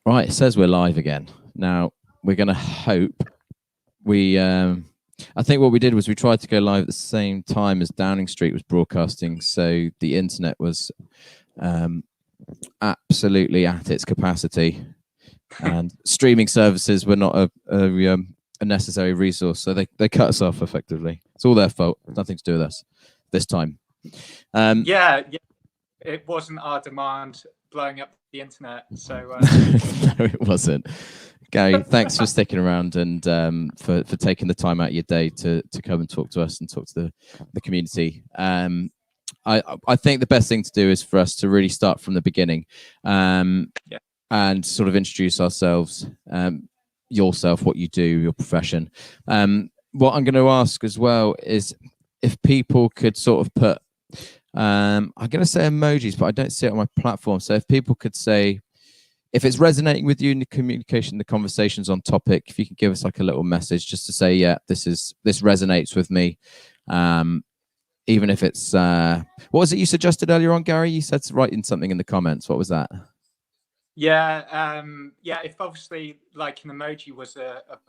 Right, it says we're live again. Now, we're going to hope we... I think what we did was we tried to go live at the same time as Downing Street was broadcasting, so the internet was absolutely at its capacity, and streaming services were not a necessary resource, so they cut us off effectively. It's all their fault. Nothing to do with us this time. Yeah, it wasn't our demand blowing up the internet, so no, it wasn't. Gary, thanks for sticking around and for taking the time out of your day to come and talk to us and talk to the community. I think the best thing to do is for us to really start from the beginning, and sort of introduce ourselves, yourself, what you do, your profession. What I'm going to ask as well is if people could sort of put, I'm going to say emojis, but I don't see it on my platform. So if people could say, if it's resonating with you in the communication, the conversations on topic, if you could give us like a little message just to say, yeah, this resonates with me. Even if it's, what was it you suggested earlier on, Gary? You said writing something in the comments. What was that? Yeah, if obviously like an emoji was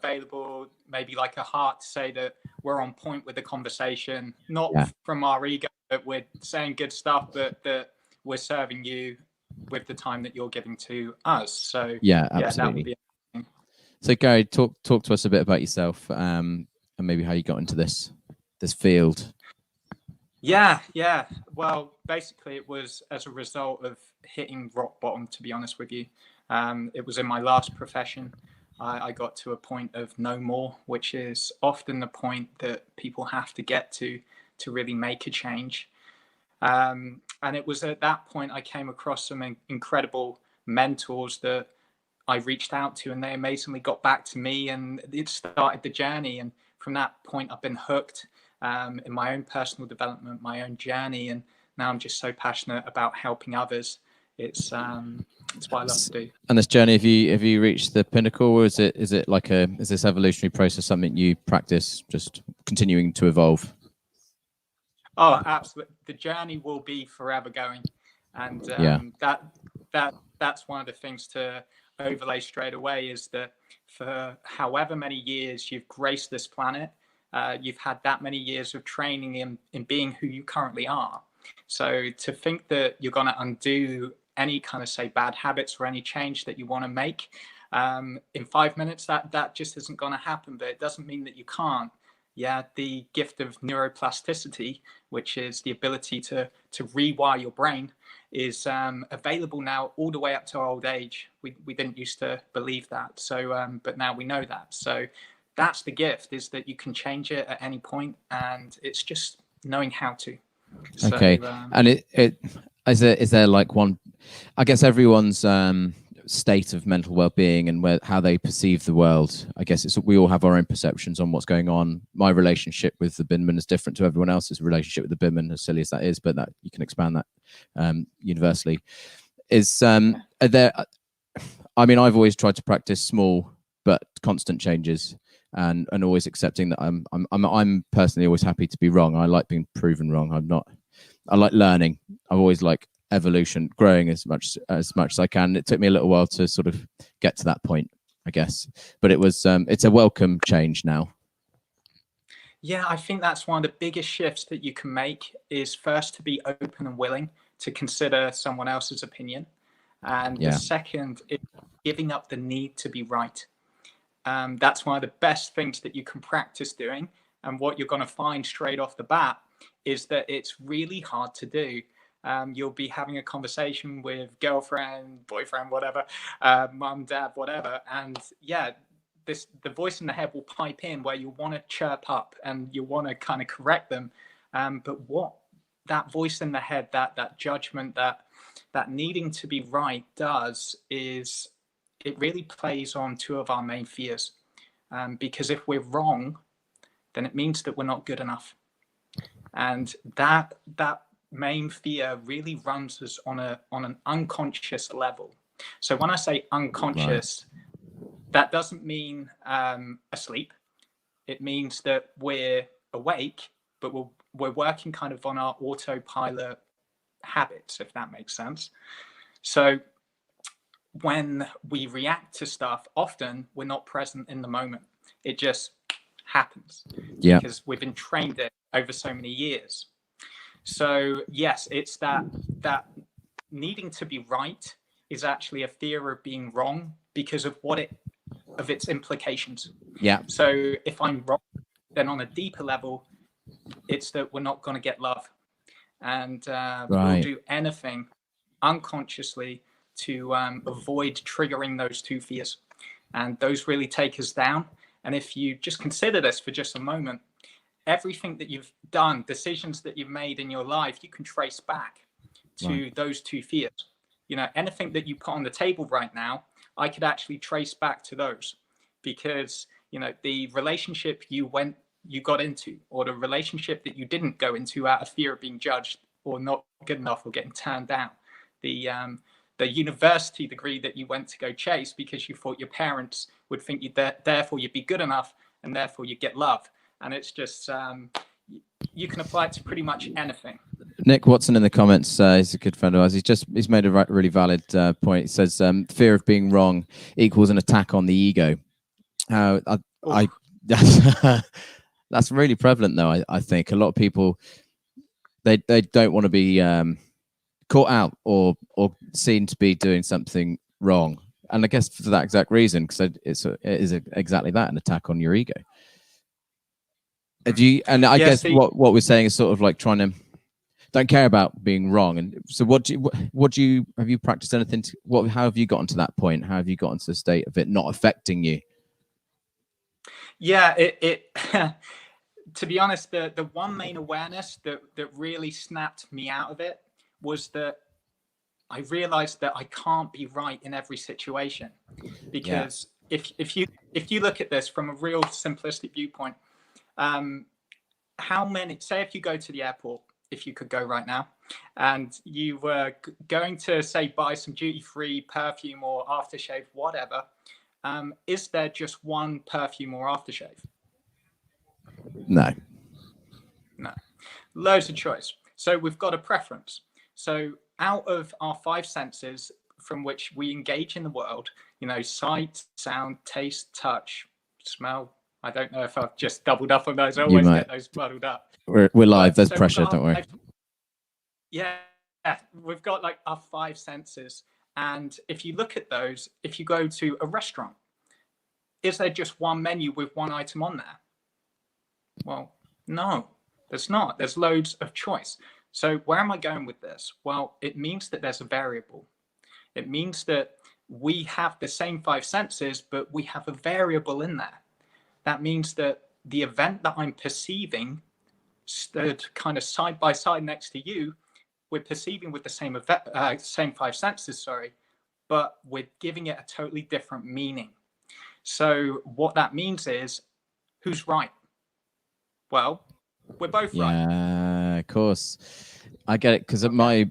available, maybe like a heart to say that we're on point with the conversation, not from our ego, but we're saying good stuff, but that we're serving you with the time that you're giving to us. So yeah, absolutely. That would be amazing. So Gary, talk to us a bit about yourself, and maybe how you got into this field. Yeah. Well, basically it was as a result of hitting rock bottom, to be honest with you. It was in my last profession. I got to a point of no more, which is often the point that people have to get to really make a change. And it was at that point I came across some incredible mentors that I reached out to, and they amazingly got back to me, and it started the journey. And from that point, I've been hooked in my own personal development, my own journey, and now I'm just so passionate about helping others. It's what I love to do. And this journey, have you reached the pinnacle, or is it like is this evolutionary process something you practice, just continuing to evolve? Oh, absolutely. The journey will be forever going, and that's one of the things to overlay straight away is that for however many years you've graced this planet, you've had that many years of training in being who you currently are. So to think that you're going to undo any kind of, say, bad habits or any change that you want to make in 5 minutes, that just isn't going to happen. But it doesn't mean that you can't. Yeah, the gift of neuroplasticity, which is the ability to rewire your brain, is available now all the way up to old age. We didn't used to believe that, so but now we know that. So that's the gift, is that you can change it at any point, and it's just knowing how to. Okay, so, and is there like one? I guess everyone's state of mental well-being and how they perceive the world. I guess we all have our own perceptions on what's going on. My relationship with the binman is different to everyone else's relationship with the binman, as silly as that is, but that you can expand that universally. Is are there? I mean, I've always tried to practice small but constant changes, and always accepting that I'm personally always happy to be wrong. I like being proven wrong. I like learning. I've always like evolution, growing as much as I can. It took me a little while to sort of get to that point, I guess, but it was it's a welcome change now. Yeah, I think that's one of the biggest shifts that you can make, is first to be open and willing to consider someone else's opinion, and the second is giving up the need to be right. That's one of the best things that you can practice doing, and what you're going to find straight off the bat is that it's really hard to do. You'll be having a conversation with girlfriend, boyfriend, whatever, mum, dad, whatever. And the voice in the head will pipe in where you want to chirp up and you want to kind of correct them. But what that voice in the head, that judgment, that needing to be right does is it really plays on two of our main fears. Because if we're wrong, then it means that we're not good enough. And that main fear really runs us on an unconscious level. So when I say unconscious, that doesn't mean asleep. It means that we're awake, but we're working kind of on our autopilot habits, if that makes sense. So when we react to stuff, often we're not present in the moment. It just happens because we've been trained it over so many years. So yes, it's that needing to be right is actually a fear of being wrong because of its implications. Yeah. So if I'm wrong, then on a deeper level, it's that we're not going to get love, and we'll do anything unconsciously to avoid triggering those two fears, and those really take us down. And if you just consider this for just a moment, everything that you've done, decisions that you've made in your life, you can trace back to those two fears. Anything that you put on the table right now, I could actually trace back to those, because the relationship you got into, or the relationship that you didn't go into out of fear of being judged or not good enough or getting turned down, the university degree that you went to go chase because you thought your parents would think therefore you'd be good enough and therefore you'd get love. And it's just you can apply it to pretty much anything. Nick Watson in the comments is a good friend of ours. He's made a really valid point. He says fear of being wrong equals an attack on the ego. That's really prevalent, though. I think a lot of people they don't want to be caught out or seen to be doing something wrong, and I guess for that exact reason, because it is exactly that, an attack on your ego. I guess what we're saying is sort of like trying to don't care about being wrong. And so have you practiced anything how have you gotten to that point? How have you gotten to the state of it not affecting you? Yeah, it to be honest, the one main awareness that really snapped me out of it was that I realized that I can't be right in every situation, because if you look at this from a real simplistic viewpoint, say if you go to the airport, if you could go right now, and you were going to say buy some duty-free perfume or aftershave, whatever, is there just one perfume or aftershave? No. Loads of choice. So we've got a preference. So out of our five senses from which we engage in the world, sight, sound, taste, touch, smell. I don't know if I've just doubled up on those. I always get those muddled up. We're live. There's pressure. Don't worry. Yeah, we've got like our five senses. And if you look at those, if you go to a restaurant, is there just one menu with one item on there? Well, no, there's not. There's loads of choice. So where am I going with this? Well, it means that there's a variable. It means that we have the same five senses, but we have a variable in there. That means that the event that I'm perceiving, stood kind of side by side next to you, we're perceiving with the same five senses, but we're giving it a totally different meaning. So what that means is, who's right? Well, we're both right. Yeah, of course. I get it, because my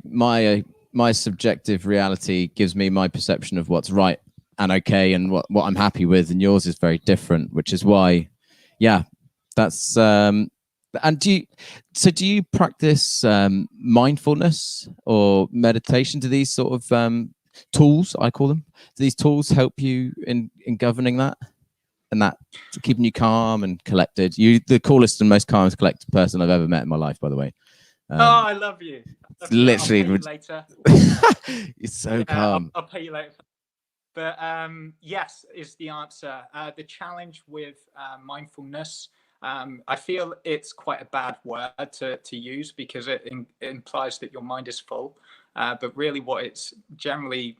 subjective reality gives me my perception of what's right and okay and what I'm happy with, and yours is very different, which is why, that's and do you practice mindfulness or meditation? Do these sort of tools, I call them, do these tools help you in governing that and that, keeping you calm and collected? You the coolest and most calm and collected person I've ever met in my life, by the way. I love you. Literally, I'll pay you later. You're so calm. I'll pay you later. But yes is the answer. The challenge with mindfulness, I feel it's quite a bad word to use, because it implies that your mind is full. But really what it's generally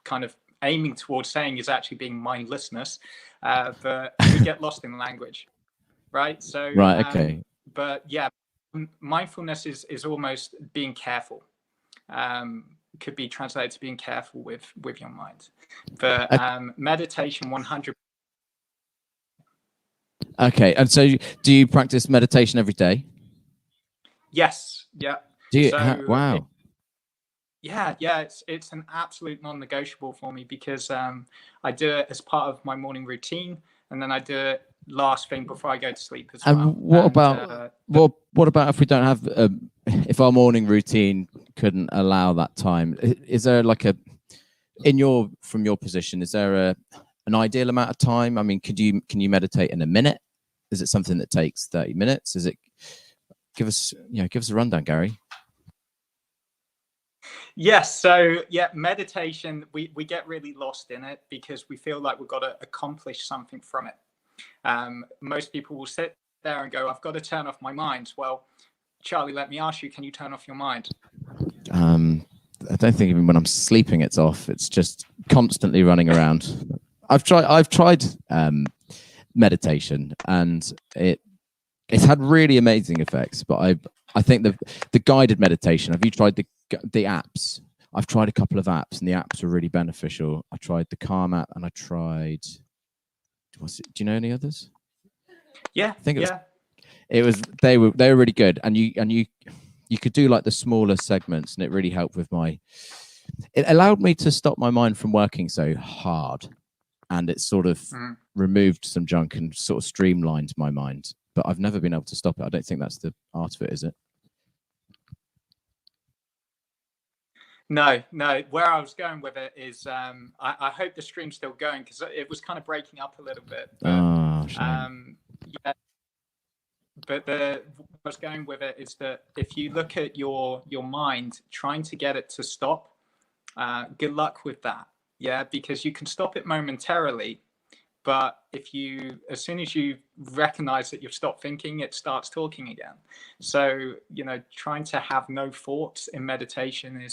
kind of aiming towards saying is actually being mindlessness. But we get lost in language, right? So, okay. But yeah, mindfulness is almost being careful. Could be translated to being careful with your mind. But meditation 100%. Okay, and so do you practice meditation every day? Yes. Yeah. Do you? So Wow. It's an absolute non-negotiable for me, because I do it as part of my morning routine, and then I do it last thing before I go to sleep as well. What about if we don't have if our morning routine couldn't allow that time? Is there like from your position, is there an ideal amount of time? I mean, can you meditate in a minute? Is it something that takes 30 minutes? Is it, give us a rundown, Gary. Yes. So yeah, meditation, we get really lost in it because we feel like we've got to accomplish something from it. Most people will sit there and go, I've got to turn off my mind. Well, Charlie, let me ask you, can you turn off your mind? I don't think even when I'm sleeping it's off. It's just constantly running around. I've tried meditation, and it's had really amazing effects. But I think the guided meditation. Have you tried the apps? I've tried a couple of apps, and the apps are really beneficial. I tried the Calm app, and I tried. Do you know any others? Yeah, I think they were really good, and you could do like the smaller segments, and it really helped with it allowed me to stop my mind from working so hard, and it sort of removed some junk and sort of streamlined my mind. But I've never been able to stop it. I don't think that's the art of it, is it? No. Where I was going with it is, I hope the stream's still going because it was kind of breaking up a little bit. But, yeah. But what I was going with it is that if you look at your mind, trying to get it to stop, good luck with that. Yeah, because you can stop it momentarily, but as soon as you recognize that you've stopped thinking, it starts talking again. So, trying to have no thoughts in meditation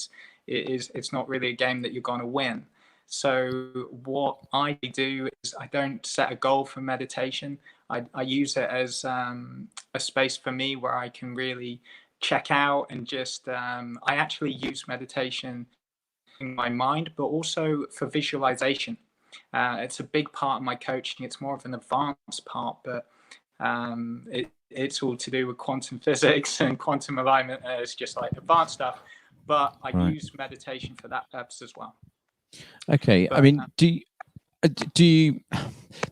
it's not really a game that you're going to win. So what I do is I don't set a goal for meditation. I use it as a space for me where I can really check out and just, I actually use meditation in my mind, but also for visualization. It's a big part of my coaching. It's more of an advanced part, but it's all to do with quantum physics and quantum alignment. It's just like advanced stuff, but I use meditation for that purpose as well. Okay. But, I mean, do you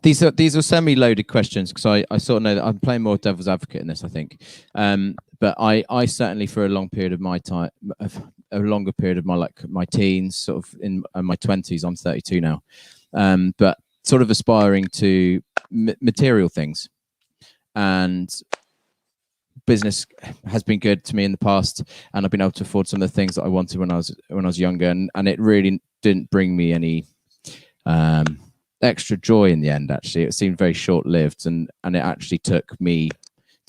these are semi-loaded questions because I sort of know that I'm playing more devil's advocate in this, I think. But I certainly, for a long period of my time, a longer period of my teens, sort of in my 20s, I'm 32 now, but sort of aspiring to material things, and business has been good to me in the past, and I've been able to afford some of the things that I wanted when I was younger, and it really didn't bring me any extra joy in the end. Actually, it seemed very short-lived, and it actually took me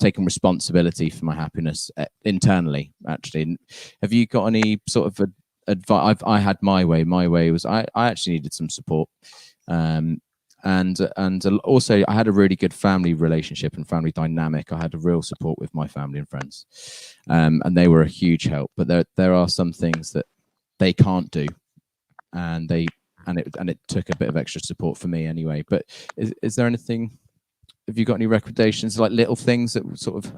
taking responsibility for my happiness internally. Actually, have you got any sort of advice? I had my way. My way was I actually needed some support, and also I had a really good family relationship and family dynamic. I had a real support with my family and friends, and they were a huge help. But there are some things that they can't do, and it took a bit of extra support for me anyway. But is there anything? Have you got any recommendations, like little things that sort of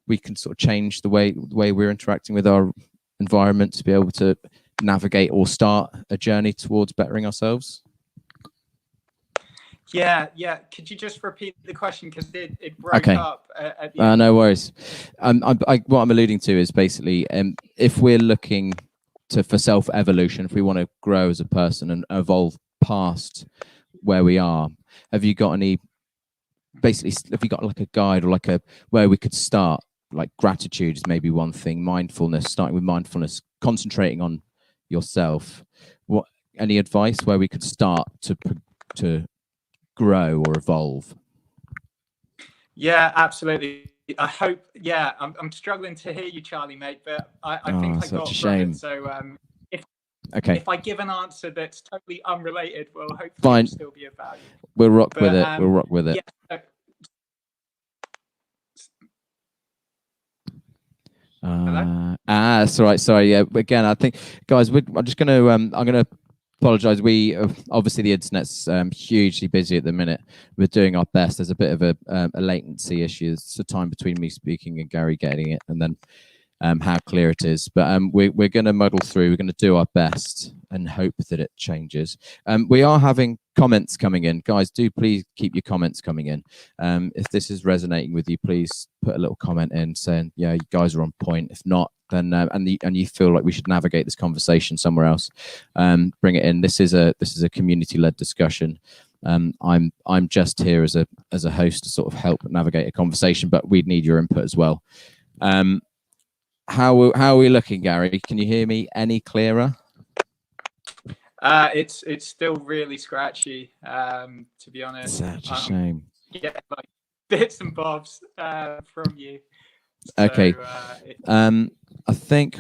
we can sort of change the way we're interacting with our environment to be able to navigate or start a journey towards bettering ourselves? Yeah. Could you just repeat the question because it broke up at the end? No worries. What I'm alluding to is basically if we're looking for self-evolution, if we want to grow as a person and evolve past where we are, have you got like a guide or where we could start? Like gratitude is maybe one thing, starting with mindfulness, concentrating on yourself. Any advice where we could start to grow or evolve? Yeah, absolutely. I hope. Yeah, I'm struggling to hear you, Charlie, mate. But I think I got it. So if I give an answer that's totally unrelated, well, hopefully it'll still be of value. We'll rock with it. We'll rock with it. Yeah, that's all right. Sorry. Yeah. Again, I think, guys, I'm just gonna I'm gonna apologize. We obviously the internet's hugely busy at the minute. We're doing our best. There's a bit of a latency issue. It's the time between me speaking and Gary getting it, and then how clear it is. But we're going to muddle through. We're going to do our best and hope that it changes. We are having comments coming in. Guys, do please keep your comments coming in. If this is resonating with you, please put a little comment in saying, yeah, you guys are on point. If not, then and you feel like we should navigate this conversation somewhere else, bring it in. This is a community-led discussion. I'm just here as a host to sort of help navigate a conversation, but we'd need your input as well. How are we looking, Gary? Can you hear me any clearer? It's still really scratchy, to be honest. Such a shame. Yeah, like bits and bobs from you. Okay. I think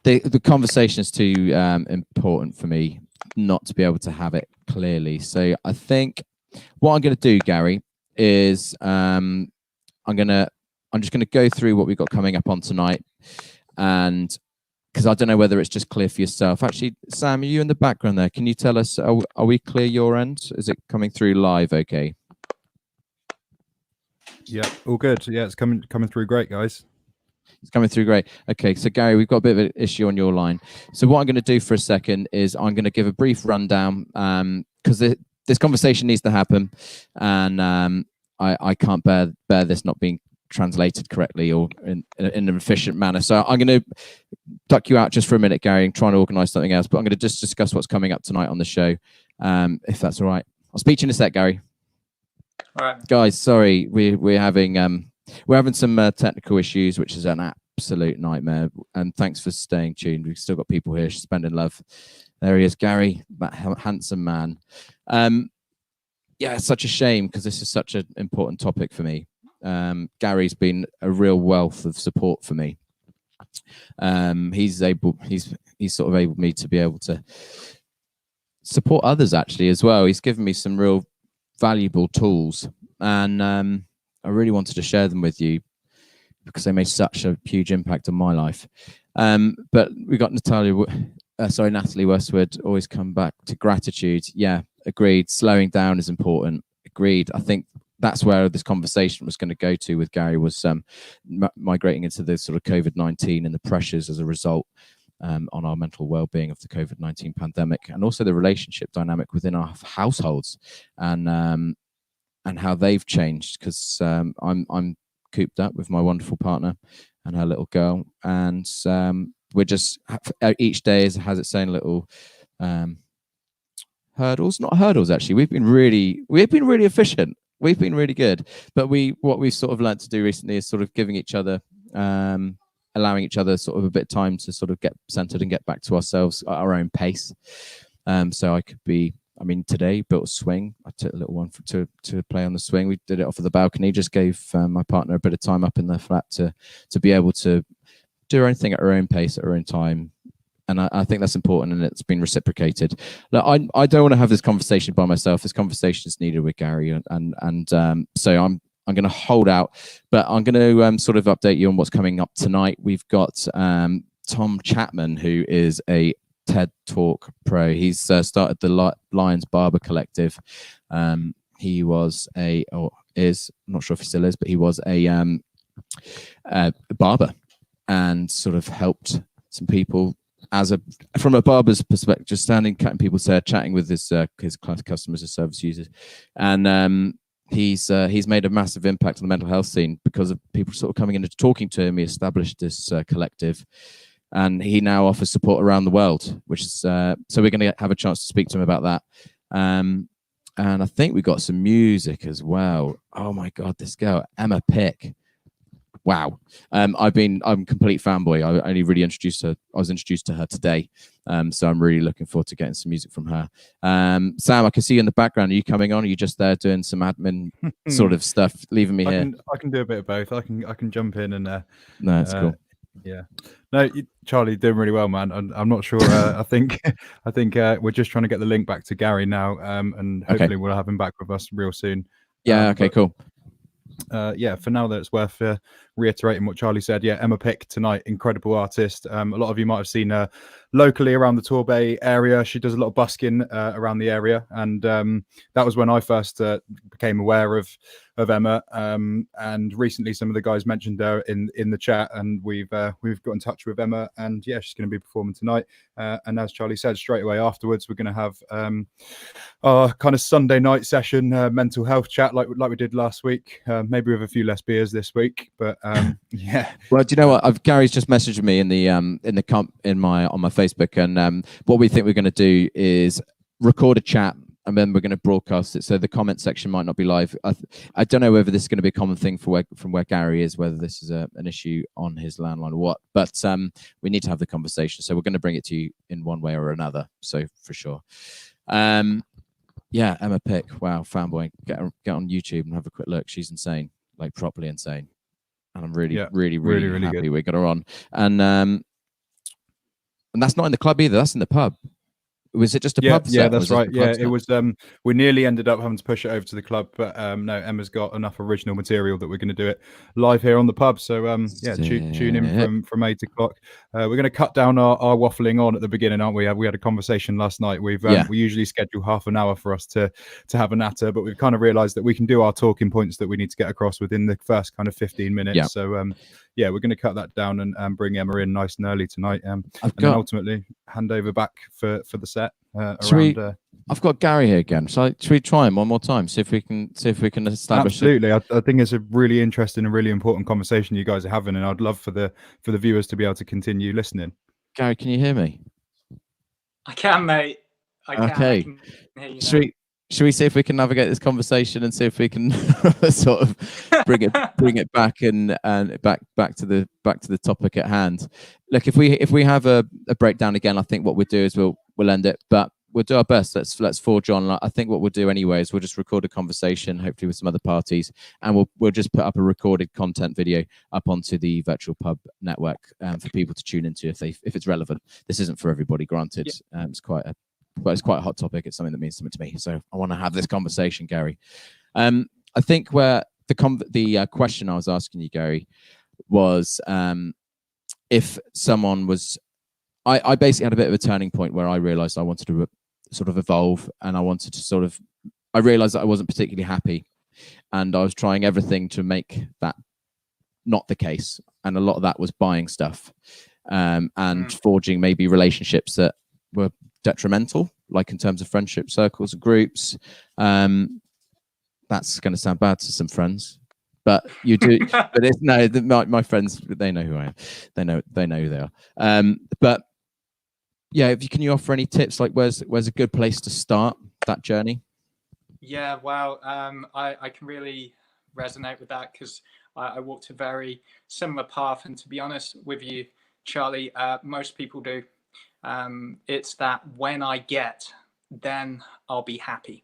the conversation is too important for me not to be able to have it clearly. So I think what I'm going to do, Gary, is I'm just going to go through what we've got coming up on tonight, and because I don't know whether it's just clear for yourself. Actually, Sam, are you in the background there? Can you tell us, are we clear your end? Is it coming through live okay? Yeah, all good. Yeah, it's coming through great, guys. It's coming through great. Okay, so Gary, we've got a bit of an issue on your line. So what I'm going to do for a second is I'm going to give a brief rundown, because this conversation needs to happen, and I can't bear this not being translated correctly or in an efficient manner. So I'm going to duck you out just for a minute, Gary, and try and organise something else. But I'm going to just discuss what's coming up tonight on the show, if that's all right. I'll speak to you in a sec, Gary. All right, guys. Sorry, we're having some technical issues, which is an absolute nightmare. And thanks for staying tuned. We've still got people here spending love. There he is, Gary, that handsome man. Yeah, it's such a shame because this is such an important topic for me. Gary's been a real wealth of support for me. He's sort of able me to be able to support others actually as well. He's given me some real valuable tools, and I really wanted to share them with you because they made such a huge impact on my life. But we got Natalie Westwood, always come back to gratitude. Yeah, agreed. Slowing down is important. Agreed. I think that's where this conversation was going to go to with Gary, was migrating into the sort of COVID-19 and the pressures as a result on our mental well-being of the COVID-19 pandemic, and also the relationship dynamic within our households, and how they've changed. Because I'm cooped up with my wonderful partner and her little girl, and we're just each day has its own little hurdles. Not hurdles actually. We've been really efficient. We've been really good. But what we've sort of learned to do recently is sort of giving each other, allowing each other sort of a bit of time to sort of get centered and get back to ourselves at our own pace. So I could be, today built a swing. I took a little one to play on the swing. We did it off of the balcony. Just gave my partner a bit of time up in the flat to be able to do her own thing at her own pace, at her own time. And I think that's important, and it's been reciprocated. Look, I don't want to have this conversation by myself. This conversation is needed with Gary, and so I'm going to hold out, but I'm going to sort of update you on what's coming up tonight. We've got Tom Chapman, who is a TED Talk pro. He's started the Lions Barber Collective. He was I'm not sure if he still is, but he was a barber, and sort of helped some people from a barber's perspective, just standing, cutting people's hair, chatting with his customers, his service users, and he's made a massive impact on the mental health scene because of people sort of coming in and talking to him. He established this collective, and he now offers support around the world, which is so we're going to have a chance to speak to him about that. And I think we got some music as well. Oh my God, this girl Emma Pick. Wow. I'm a complete fanboy. I only really was introduced to her today. So I'm really looking forward to getting some music from her. Sam, I can see you in the background. Are you coming on? Are you just there doing some admin sort of stuff, leaving me here? I can do a bit of both. I can jump in and no, that's cool. Yeah. No, Charlie, doing really well, man. I'm not sure. I think we're just trying to get the link back to Gary now, and hopefully we'll have him back with us real soon. Yeah. Okay. Cool. For now, that it's worth reiterating what Charlie said. Yeah, Emma Pick tonight, incredible artist. A lot of you might have seen her locally around the Torbay area. She does a lot of busking around the area, and that was when I first became aware of Emma. And recently, some of the guys mentioned her in the chat, and we've got in touch with Emma, and yeah, she's going to be performing tonight. And as Charlie said, straight away afterwards, we're going to have our kind of Sunday night session, mental health chat, like we did last week. Maybe with a few less beers this week, but yeah. Well, do you know what? Gary's just messaged me on my Facebook, and what we think we're going to do is record a chat, and then we're going to broadcast it. So the comment section might not be live. I don't know whether this is going to be a common thing from where Gary is, whether this is an issue on his landline or what. But we need to have the conversation. So we're going to bring it to you in one way or another. So for sure. Yeah, Emma Pick. Wow, fanboy. Get on YouTube and have a quick look. She's insane, like properly insane. And I'm really happy good. We got her on. And that's not in the club either. That's in the pub. Was it just a pub set? Yeah, that's right. Yeah, it was. We nearly ended up having to push it over to the club, but no, Emma's got enough original material that we're going to do it live here on the pub. So yeah, tune in from 8 o'clock. We're going to cut down our waffling on at the beginning, aren't we? We had a conversation last night. We usually schedule half an hour for us to have a natter, but we've kind of realised that we can do our talking points that we need to get across within the first kind of 15 minutes. Yeah. So yeah, we're going to cut that down and bring Emma in nice and early tonight, and then ultimately hand over back for the set. I've got Gary here again. Should we try him one more time? See if we can establish. Absolutely, I think it's a really interesting and really important conversation you guys are having, and I'd love for the viewers to be able to continue listening. Gary, can you hear me? I can, mate. Okay. Should we see if we can navigate this conversation and see if we can sort of bring it back and back to the topic at hand? Look, if we have a breakdown again, I think what we'll do is we'll end it, but we'll do our best. Let's forge on. I think what we'll do anyway is we'll just record a conversation, hopefully with some other parties, and we'll just put up a recorded content video up onto the virtual pub network for people to tune into if it's relevant. This isn't for everybody, granted. Yeah. It's quite a hot topic. It's something that means something to me. So I want to have this conversation, Gary. I think where the question I was asking you, Gary, was if someone was. I basically had a bit of a turning point where I realised I wanted to sort of evolve, and I realised that I wasn't particularly happy, and I was trying everything to make that not the case. And a lot of that was buying stuff and forging maybe relationships that were detrimental, like in terms of friendship circles and groups. That's going to sound bad to some friends, but you do. But my friends, they know who I am. They know who they are. But yeah, can you offer any tips? Like, where's a good place to start that journey? Yeah, well, I can really resonate with that because I walked a very similar path, and to be honest with you, Charlie, most people do. It's that when I get, then I'll be happy.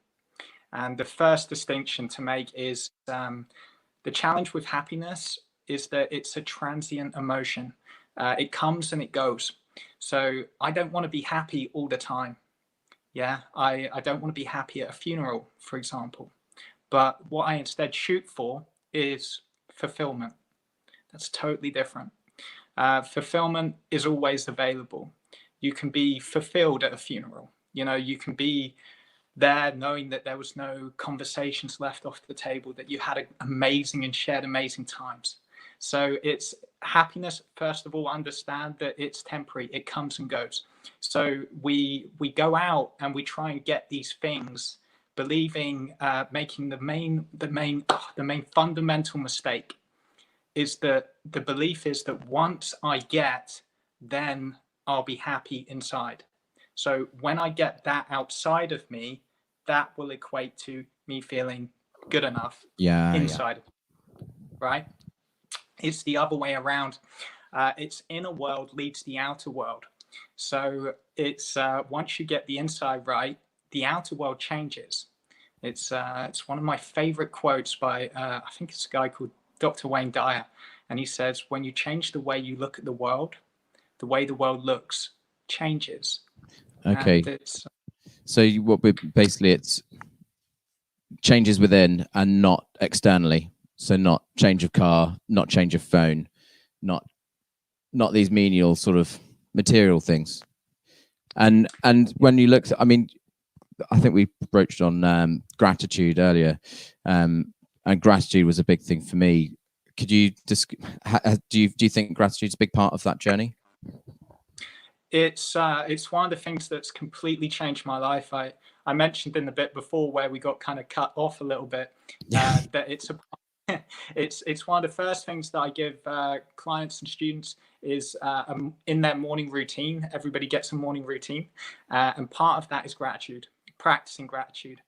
And the first distinction to make is the challenge with happiness is that it's a transient emotion. It comes and it goes. So I don't want to be happy all the time. Yeah, I don't want to be happy at a funeral, for example. But what I instead shoot for is fulfillment. That's totally different. Fulfillment is always available. You can be fulfilled at a funeral. You can be there knowing that there was no conversations left off the table, that you had amazing and shared amazing times. So it's happiness, first of all, understand that it's temporary, it comes and goes. So we go out and we try and get these things, believing, making the main fundamental mistake is that the belief is that once I get, then I'll be happy inside. So when I get that outside of me, that will equate to me feeling good enough inside. Right? It's the other way around. It's inner world leads the outer world. So it's once you get the inside right, the outer world changes. It's one of my favorite quotes by I think it's a guy called Dr. Wayne Dyer, and he says, when you change the way you look at the world way the world looks changes. Okay. So it's changes within and not externally. So not change of car, not change of phone, not these menial sort of material things. And when you look, I mean, I think we broached on gratitude earlier, and gratitude was a big thing for me. Could you just do you think gratitude's a big part of that journey? It's one of the things that's completely changed my life. I mentioned in the bit before where we got kind of cut off a little bit, that it's one of the first things that I give clients and students is in their morning routine. Everybody gets a morning routine, and part of that is gratitude, practicing gratitude.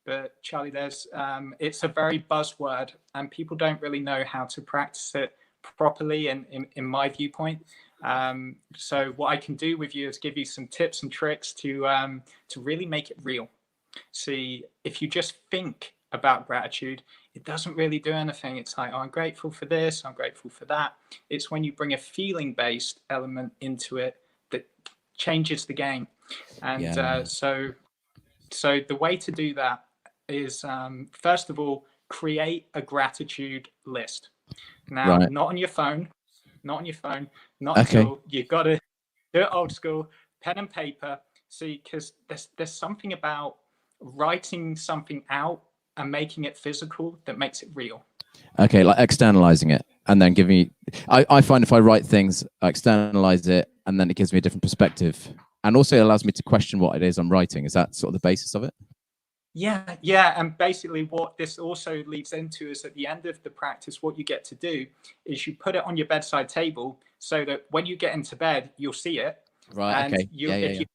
But Charlie, it's a very buzzword, and people don't really know how to practice it properly. In my viewpoint. So what I can do with you is give you some tips and tricks to really make it real. See, if you just think about gratitude, it doesn't really do anything. It's like, oh, I'm grateful for this, I'm grateful for that. It's when you bring a feeling-based element into it that changes the game. And so the way to do that is, first of all, create a gratitude list. Now, not on your phone, not okay. until you've got to do it old school, pen and paper. See, because there's something about writing something out and making it physical that makes it real. Okay, like externalizing it and then giving me. I find if I write things, I externalize it, and then it gives me a different perspective, and also it allows me to question what it is I'm writing. Is that sort of the basis of it? Yeah. And basically what this also leads into is at the end of the practice, what you get to do is you put it on your bedside table so that when you get into bed, you'll see it. Right. And Okay.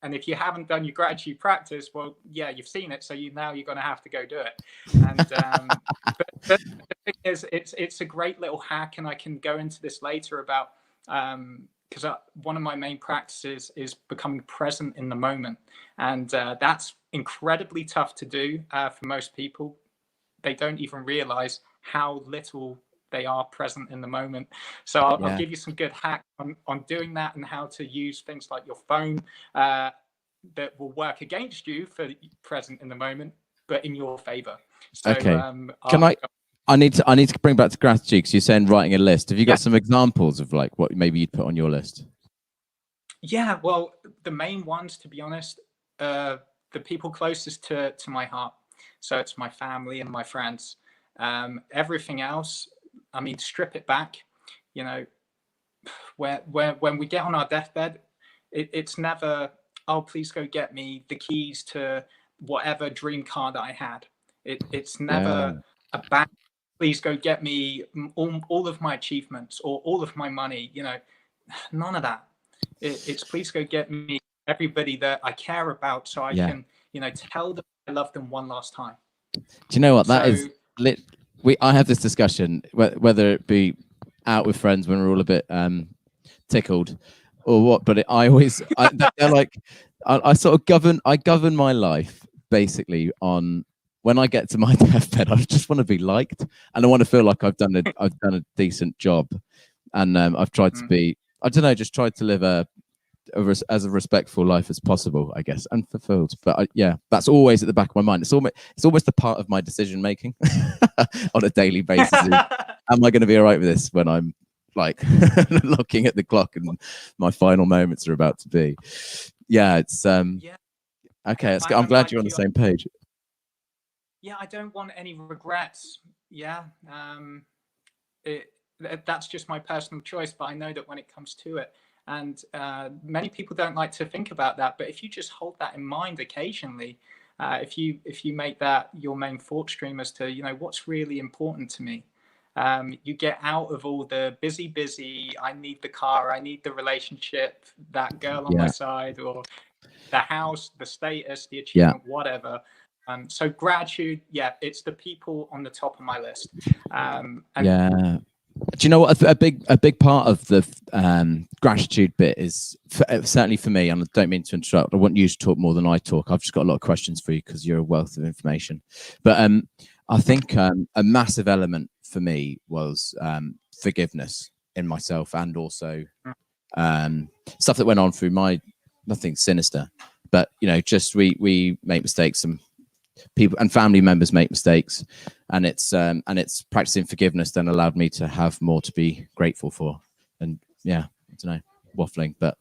And if you haven't done your gratitude practice, well, yeah, you've seen it. So now you're going to have to go do it. And but the thing is, it's a great little hack. And I can go into this later about, because one of my main practices is becoming present in the moment. And that's incredibly tough to do for most people. They don't even realize how little they are present in the moment. So I'll give you some good hacks on doing that and how to use things like your phone that will work against you for present in the moment, but in your favor. So, okay. I need to bring back to gratitude because you're saying writing a list. Have you got some examples of like what maybe you'd put on your list? Yeah, well, the main ones, to be honest, the people closest to my heart. So it's my family and my friends. Everything else, I mean, strip it back. You know, when we get on our deathbed, it's never, oh, please go get me the keys to whatever dream car that I had. It's never about, please go get me all of my achievements or all of my money. You know, none of that. It's please go get me everybody that I care about so I can, you know, tell them I love them one last time. Do you know what that is? I have this discussion whether it be out with friends when we're all a bit tickled or what, but they're like I sort of govern my life basically on when I get to my deathbed. I just want to be liked and I want to feel like I've done a decent job, and I've tried to be, I don't know, just tried to live as a respectful life as possible, I guess, and fulfilled. But that's always at the back of my mind. It's almost a part of my decision making on a daily basis. Am I going to be all right with this when I'm like looking at the clock and my final moments are about to be? Yeah, it's okay. I'm glad you're on the same page. Yeah, I don't want any regrets. Yeah, that's just my personal choice. But I know that when it comes to it. And many people don't like to think about that. But if you just hold that in mind occasionally, if you make that your main thought stream as to, you know, what's really important to me, you get out of all the busy, I need the car, I need the relationship, that girl on my side, or the house, the status, the achievement, whatever. So gratitude, it's the people on the top of my list. Do you know what a big part of the gratitude bit is, certainly for me, and I don't mean to interrupt, I want you to talk more than I talk. I've just got a lot of questions for you because you're a wealth of information. But I think a massive element for me was forgiveness in myself, and also stuff that went on through nothing sinister, but you know, just we make mistakes, and people and family members make mistakes, and it's practicing forgiveness then allowed me to have more to be grateful for. And I don't know, waffling, but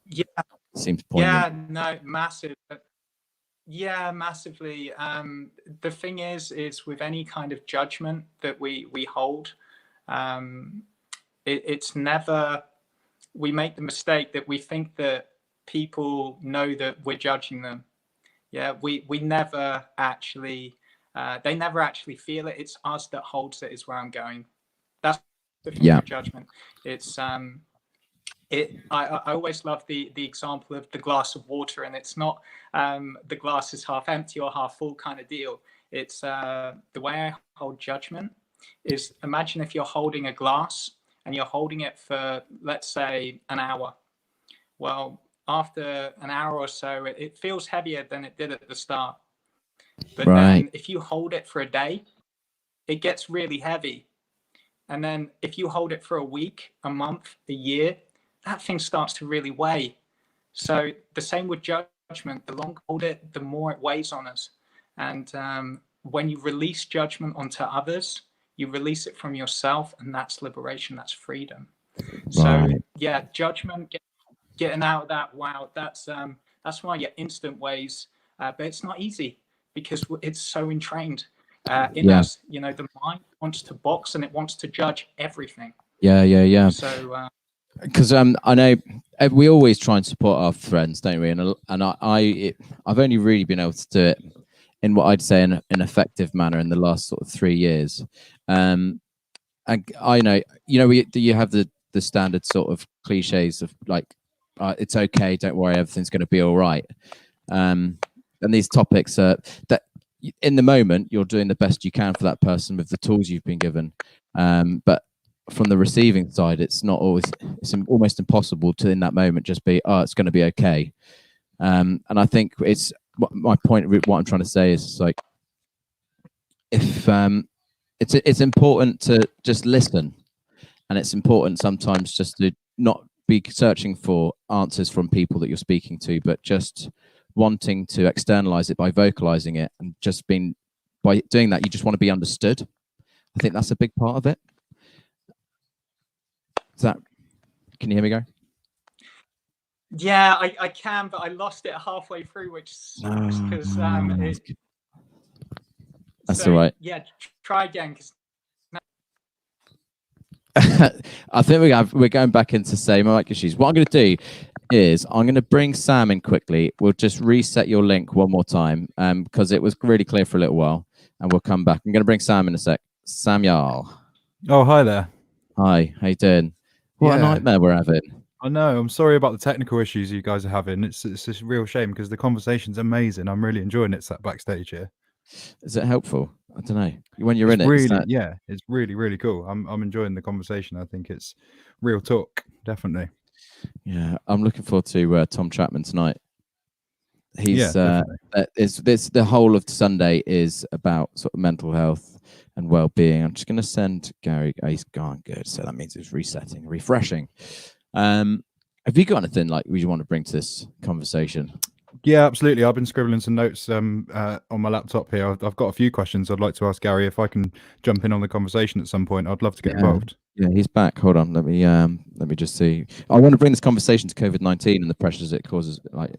Seems poignant. Yeah, no, massive. Yeah, massively. The thing is with any kind of judgment that we hold, it's never, we make the mistake that we think that people know that we're judging them. Yeah, we never actually, they never actually feel it. It's us that holds it, is where I'm going. That's the thing with judgment. It's I always love the example of the glass of water, and it's not the glass is half empty or half full kind of deal. It's the way I hold judgment is, imagine if you're holding a glass and you're holding it for, let's say, an hour. Well, after an hour or so, it feels heavier than it did at the start. But then if you hold it for a day, it gets really heavy. And then if you hold it for a week, a month, a year, that thing starts to really weigh. So the same with judgment. The longer you hold it, the more it weighs on us. And when you release judgment onto others, you release it from yourself, and that's liberation, that's freedom. So yeah, judgment, getting out of that, wow, that's one of your instant ways, but it's not easy because it's so entrained in us. You know, the mind wants to box and it wants to judge everything. Yeah. So because I know we always try and support our friends, don't we? And I've only really been able to do it in what I'd say an effective manner in the last sort of 3 years. And I know, you have the standard sort of cliches of like, it's okay, don't worry, everything's going to be all right. And these topics are that in the moment you're doing the best you can for that person with the tools you've been given. But from the receiving side, it's almost impossible to in that moment just be, oh, it's going to be okay. And I think it's my point. What I'm trying to say is like, if it's important to just listen, and it's important sometimes just to not be searching for answers from people that you're speaking to, but just wanting to externalize it by vocalizing it, and just by doing that, you just want to be understood. I think that's a big part of it. Can you hear me, Gary? Yeah, I can, but I lost it halfway through, which sucks because that's all right. Yeah, try again. I think we're going back into same mic issues. What I'm going to do is I'm going to bring Sam in quickly. We'll just reset your link one more time because it was really clear for a little while, and we'll come back. I'm going to bring Sam in a sec. Sam Yarl. Oh, hi there. Hi, how you doing? What a nightmare we're having. I know. I'm sorry about the technical issues you guys are having. It's a real shame because the conversation's amazing. I'm really enjoying it sat backstage here. Is it helpful? I don't know. When you're it's in really, it, yeah, it's really, really cool. I'm enjoying the conversation. I think it's real talk, definitely. Yeah, I'm looking forward to Tom Chapman tonight. He's the whole of Sunday is about sort of mental health and well-being. I'm just going to send Gary. He's gone good, so that means it's resetting, refreshing. Have you got anything like you want to bring to this conversation? Yeah, absolutely. I've been scribbling some notes on my laptop here. I've got a few questions I'd like to ask Gary. If I can jump in on the conversation at some point, I'd love to get involved. Yeah, he's back. Hold on. Let me just see. I want to bring this conversation to COVID-19 and the pressures it causes, like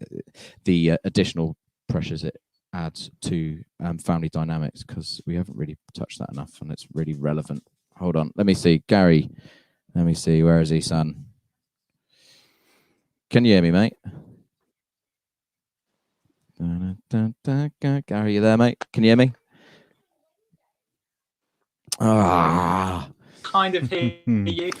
the additional pressures it adds to family dynamics, because we haven't really touched that enough, and it's really relevant. Hold on. Let me see. Gary, let me see. Where is he, son? Can you hear me, mate? Gary, you there, mate? Can you hear me? Kind of hear you.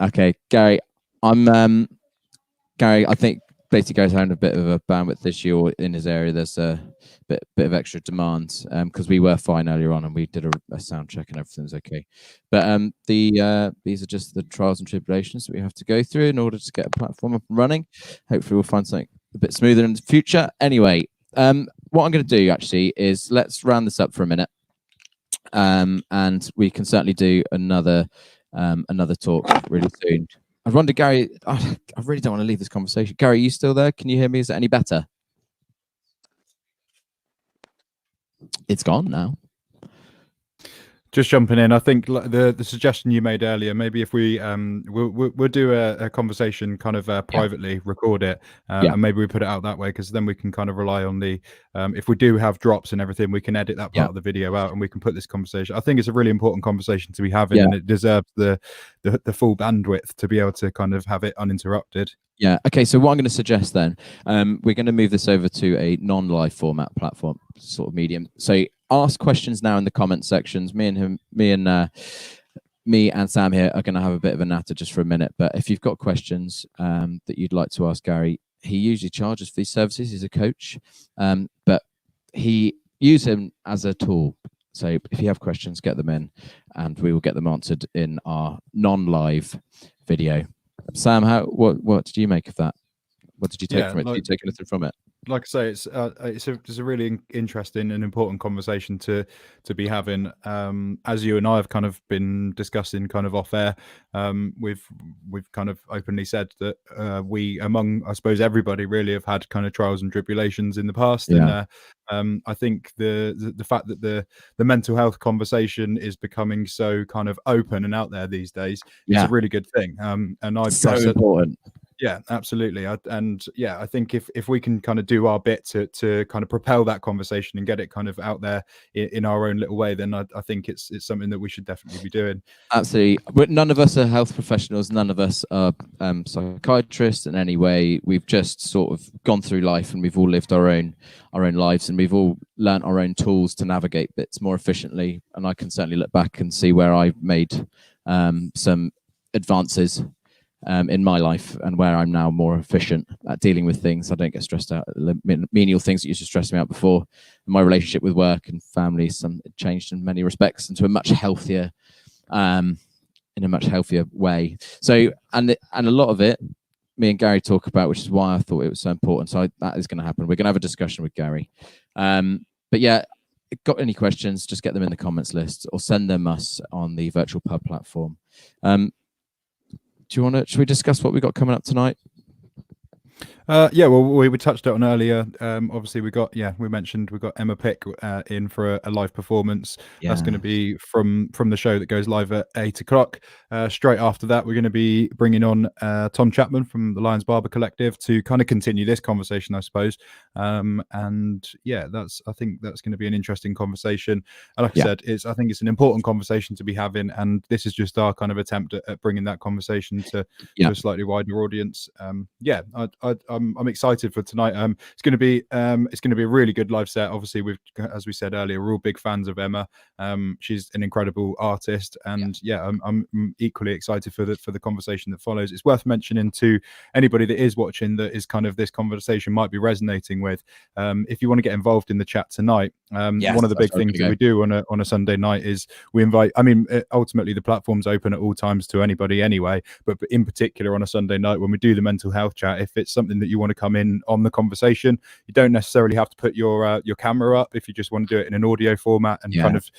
Okay, Gary. Gary, I think basically Gary's having a bit of a bandwidth issue in his area. There's a bit of extra demand because we were fine earlier on and we did a sound check and everything's okay. But these are just the trials and tribulations that we have to go through in order to get a platform up and running. Hopefully we'll find something a bit smoother in the future. Anyway, what I'm going to do actually is let's round this up for a minute, and we can certainly do another talk really soon. I wonder, Gary, I really don't want to leave this conversation. Gary, are you still there? Can you hear me? Is it any better? It's gone now. Just jumping in, I think the suggestion you made earlier, maybe if we we'll do a conversation kind of privately, record it, and maybe we put it out that way, because then we can kind of rely on the if we do have drops and everything, we can edit that part of the video out and we can put this conversation. I think it's a really important conversation to be having, and it deserves the full bandwidth to be able to kind of have it uninterrupted. Yeah. Okay. So what I'm going to suggest then, we're going to move this over to a non-live format platform, sort of medium. So ask questions now in the comment sections. Me and Sam here are going to have a bit of a natter just for a minute. But if you've got questions that you'd like to ask Gary, he usually charges for these services. He's a coach, but he use him as a tool. So if you have questions, get them in, and we will get them answered in our non-live video. Sam, what did you make of that? What did you take from it? Did you take anything from it? Like I say, it's a really interesting and important conversation to be having. As you and I have kind of been discussing kind of off air, we've kind of openly said that we, among, I suppose, everybody really have had kind of trials and tribulations in the past. And I think the fact that the mental health conversation is becoming so kind of open and out there these days is a really good thing. And I've so important. Yeah, absolutely. I think if we can kind of do our bit to kind of propel that conversation and get it kind of out there in our own little way, then I think it's something that we should definitely be doing. Absolutely. But none of us are health professionals. None of us are psychiatrists in any way. We've just sort of gone through life, and we've all lived our own lives, and we've all learnt our own tools to navigate bits more efficiently. And I can certainly look back and see where I've made some advances in my life, and where I'm now more efficient at dealing with things. I don't get stressed out at the menial things that used to stress me out before. My relationship with work and family changed in many respects into a much healthier, in a much healthier way. So, and a lot of it, me and Gary talk about, which is why I thought it was so important. So that is going to happen. We're going to have a discussion with Gary. But yeah, got any questions, just get them in the comments list or send them us on the virtual pub platform. Should we discuss what we got coming up tonight? Well, we touched on earlier. Obviously, we mentioned we've got Emma Pick in for a live performance. That's going to be from the show that goes live at 8 o'clock. Straight after that, we're going to be bringing on Tom Chapman from the Lions Barber Collective to kind of continue this conversation, I suppose. And yeah, I think that's going to be an interesting conversation. And like I said, I think it's an important conversation to be having, and this is just our kind of attempt at bringing that conversation to a slightly wider audience. I'm excited for tonight. It's going to be a really good live set. Obviously, as we said earlier, we're all big fans of Emma. She's an incredible artist, and I'm equally excited for the conversation that follows. It's worth mentioning to anybody that is watching that is kind of this conversation might be resonating with. If you want to get involved in the chat tonight, one of the big things that we do on a Sunday night is we invite. I mean, ultimately the platform's open at all times to anybody anyway, but in particular on a Sunday night when we do the mental health chat, if it's something that you want to come in on the conversation, you don't necessarily have to put your camera up. If you just want to do it in an audio format and kind of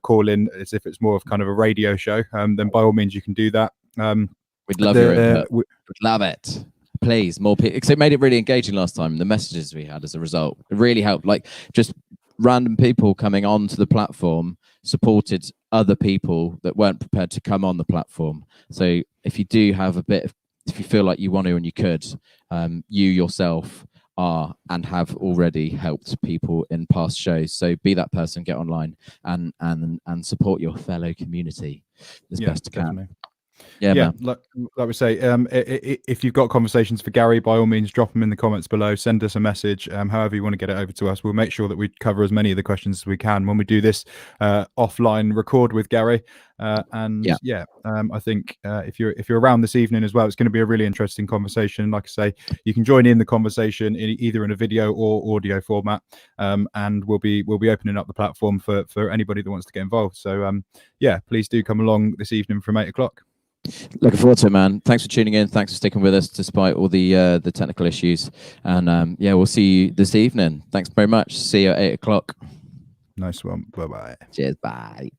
call in as if it's more of kind of a radio show, then by all means you can do that. We'd love your input. We'd love it. Please, more people. Because it made it really engaging last time. The messages we had as a result, it really helped. Like just random people coming onto the platform supported other people that weren't prepared to come on the platform. So if you do have if you feel like you want to and you could, you yourself are and have already helped people in past shows. So be that person, get online and support your fellow community as best you can. Definitely. Yeah, like we say, if you've got conversations for Gary, by all means drop them in the comments below, send us a message, however you want to get it over to us. We'll make sure that we cover as many of the questions as we can when we do this offline record with Gary. I think if you're around this evening as well, it's going to be a really interesting conversation. Like I say, you can join in the conversation either in a video or audio format, and we'll be opening up the platform for anybody that wants to get involved. So please do come along this evening from 8 o'clock. Looking forward to it, man. Thanks for tuning in. Thanks for sticking with us despite all the technical issues. And we'll see you this evening. Thanks very much. See you at 8 o'clock. Nice one. Bye-bye. Cheers. Bye.